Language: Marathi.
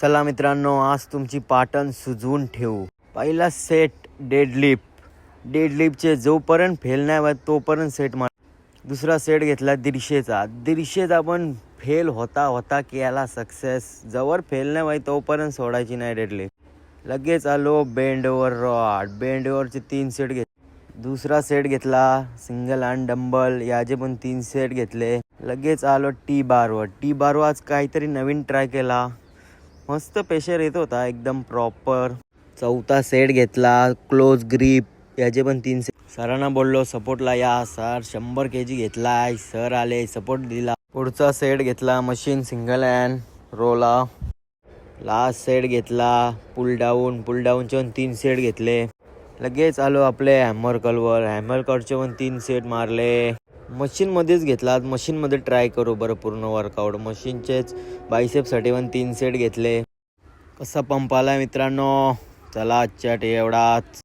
चला मित्रांनो, आज तुमची पाटण सुजवून ठेवू. पहिला सेट डेडलिफ्टचे जोपर्यंत फेल नाही होत तोपर्यंत सेट मार. दुसरा सेट घेतला 150चा पण फेल होता केला सक्सेस. जवळ फेल नाही व्हाय तोपर्यंत सोडायची नाही डेडलिफ्ट. लगेच आलो बेंड ओव्हरचे 3 सेट घेतले. दुसरा सेट घेतला सिंगल हँड डंबल, याचे पण 3 सेट घेतले. लगेच आलो टी बारवर आज काहीतरी नवीन ट्राय केला. मस्त प्रेशर येत होता एकदम प्रॉपर. चौथा सेट घेतला क्लोज ग्रीप, याचे पण 3 सेट. सरांना बोललो सपोर्टला या सर, 100 kg घेतलाय. सर आले, सपोर्ट दिला. पुढचा सेट घेतला मशीन सिंगल हँड रोला. लास्ट सेट घेतला पुल डाऊनचे पण 3 सेट घेतले. लगेच आलो आपले हॅमर कर्लचे पण 3 सेट मारले. मशीनमध्येच घेतला, आज मशीनमध्ये ट्राय करू बरं पूर्ण वर्कआउट. मशीनचेच बायसेपसाठी पण 3 सेट घेतले. कसा पंप आलाय मित्रांनो. चला आजच्या एवढाच.